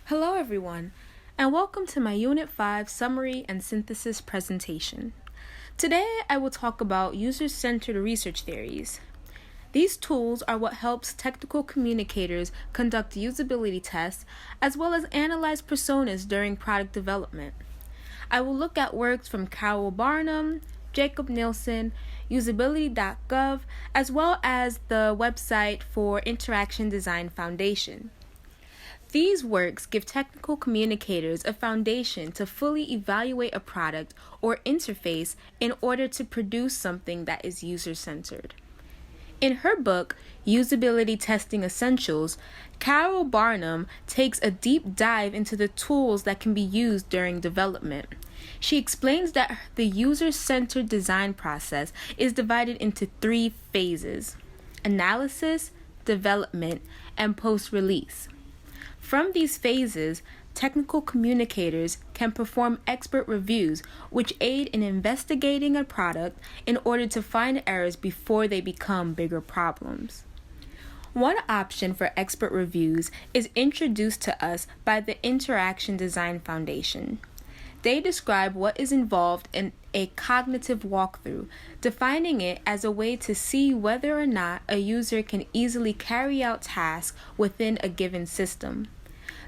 Hello everyone, and welcome to my Unit 5 Summary and Synthesis presentation. Today I will talk about user-centered research theories. These tools are what helps technical communicators conduct usability tests as well as analyze personas during product development. I will look at works from Carol Barnum, Jacob Nielsen, usability.gov, as well as the website for Interaction Design Foundation. These works give technical communicators a foundation to fully evaluate a product or interface in order to produce something that is user-centered. In her book, Usability Testing Essentials, Carol Barnum takes a deep dive into the tools that can be used during development. She explains that the user-centered design process is divided into 3 phases: analysis, development, and post-release. From these phases, technical communicators can perform expert reviews, which aid in investigating a product in order to find errors before they become bigger problems. One option for expert reviews is introduced to us by the Interaction Design Foundation. They describe what is involved in a cognitive walkthrough, defining it as a way to see whether or not a user can easily carry out tasks within a given system.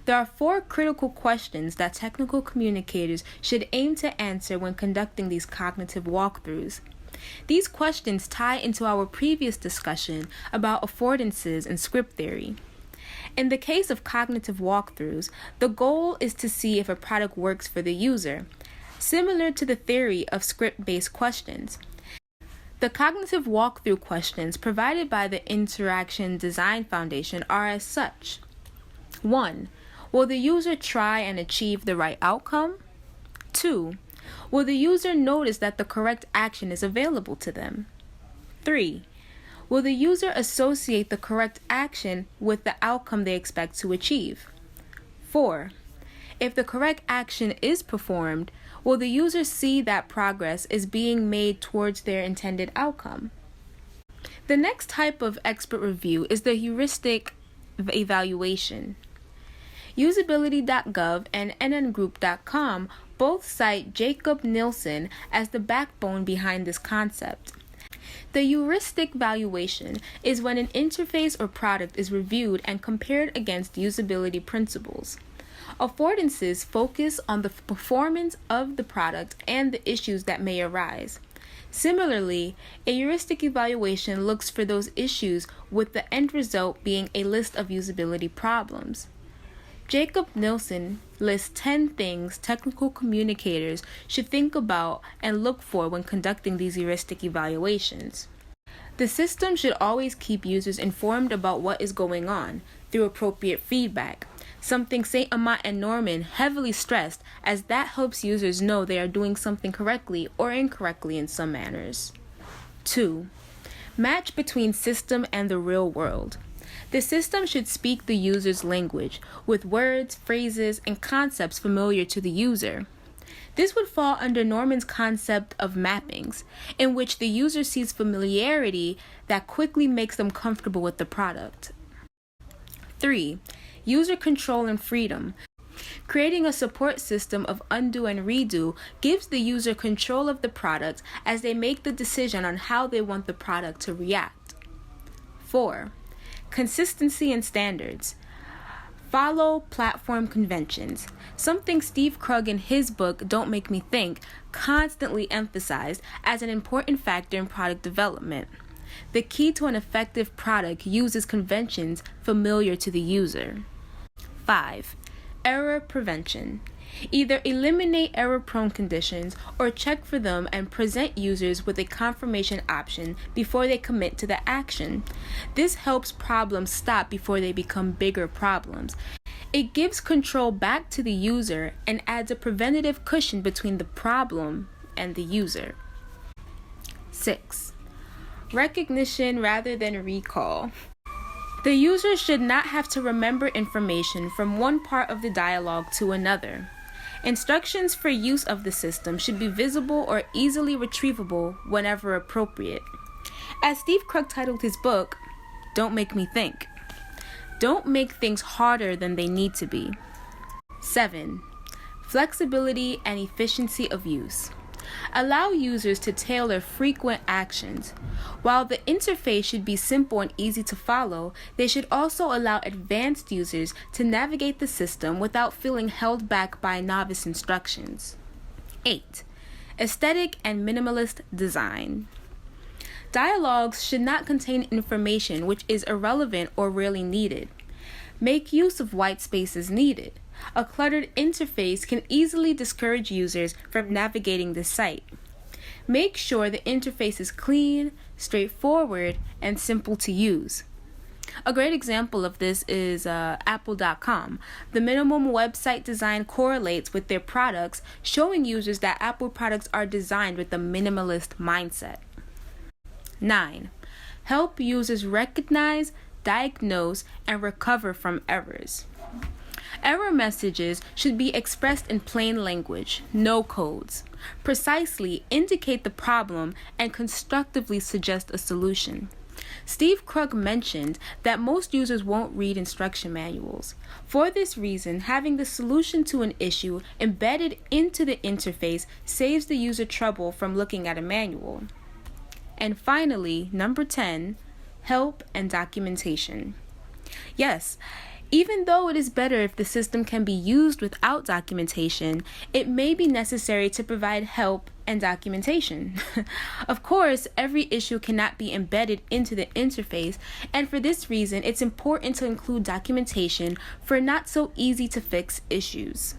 There are 4 critical questions that technical communicators should aim to answer when conducting these cognitive walkthroughs. These questions tie into our previous discussion about affordances and script theory. In the case of cognitive walkthroughs, the goal is to see if a product works for the user, similar to the theory of script-based questions. The cognitive walkthrough questions provided by the Interaction Design Foundation are as such. 1. Will the user try and achieve the right outcome? 2. Will the user notice that the correct action is available to them? 3. Will the user associate the correct action with the outcome they expect to achieve? 4. If the correct action is performed, will the user see that progress is being made towards their intended outcome? The next type of expert review is the heuristic evaluation. Usability.gov and nngroup.com both cite Jacob Nielsen as the backbone behind this concept. The heuristic valuation is when an interface or product is reviewed and compared against usability principles. Affordances focus on the performance of the product and the issues that may arise. Similarly, a heuristic evaluation looks for those issues with the end result being a list of usability problems. Jacob Nielsen lists 10 things technical communicators should think about and look for when conducting these heuristic evaluations. The system should always keep users informed about what is going on through appropriate feedback, something St. Amant and Norman heavily stressed, as that helps users know they are doing something correctly or incorrectly in some manners. 2. Match between system and the real world. The system should speak the user's language, with words, phrases, and concepts familiar to the user. This would fall under Norman's concept of mappings, in which the user sees familiarity that quickly makes them comfortable with the product. 3. User control and freedom. Creating a support system of undo and redo gives the user control of the product as they make the decision on how they want the product to react. 4. Consistency and standards. Follow platform conventions, something Steve Krug in his book Don't Make Me Think constantly emphasized as an important factor in product development. The key to an effective product uses conventions familiar to the user. 5. Error prevention. Either eliminate error-prone conditions or check for them and present users with a confirmation option before they commit to the action. This helps problems stop before they become bigger problems. It gives control back to the user and adds a preventative cushion between the problem and the user. 6. Recognition rather than recall. The user should not have to remember information from one part of the dialogue to another. Instructions for use of the system should be visible or easily retrievable whenever appropriate. As Steve Krug titled his book, Don't Make Me Think. Don't make things harder than they need to be. 7. Flexibility and efficiency of use. Allow users to tailor frequent actions. While the interface should be simple and easy to follow, they should also allow advanced users to navigate the system without feeling held back by novice instructions. 8. Aesthetic and minimalist design. Dialogues should not contain information which is irrelevant or rarely needed. Make use of white spaces needed. A cluttered interface can easily discourage users from navigating the site. Make sure the interface is clean, straightforward, and simple to use. A great example of this is Apple.com. The minimum website design correlates with their products, showing users that Apple products are designed with a minimalist mindset. 9. Help users recognize, diagnose, and recover from errors. Error messages should be expressed in plain language, no codes. Precisely indicate the problem and constructively suggest a solution. Steve Krug mentioned that most users won't read instruction manuals. For this reason, having the solution to an issue embedded into the interface saves the user trouble from looking at a manual. And finally, number 10, help and documentation. Yes, even though it is better if the system can be used without documentation, it may be necessary to provide help and documentation. Of course, every issue cannot be embedded into the interface, and for this reason, it's important to include documentation for not so easy to fix issues.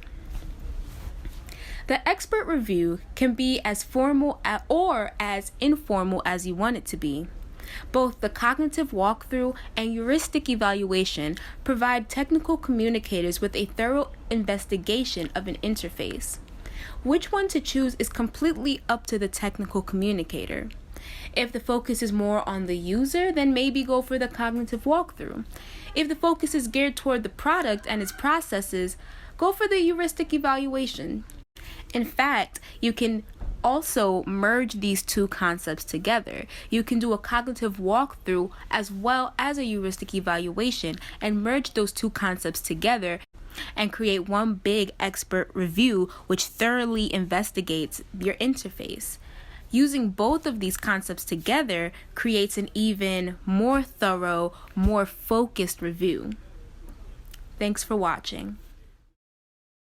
The expert review can be as formal or as informal as you want it to be. Both the cognitive walkthrough and heuristic evaluation provide technical communicators with a thorough investigation of an interface. Which one to choose is completely up to the technical communicator. If the focus is more on the user, then maybe go for the cognitive walkthrough. If the focus is geared toward the product and its processes, go for the heuristic evaluation. In fact, you can also merge these two concepts together. You can do a cognitive walkthrough as well as a heuristic evaluation and merge those two concepts together and create one big expert review which thoroughly investigates your interface. Using both of these concepts together creates an even more thorough, more focused review. Thanks for watching.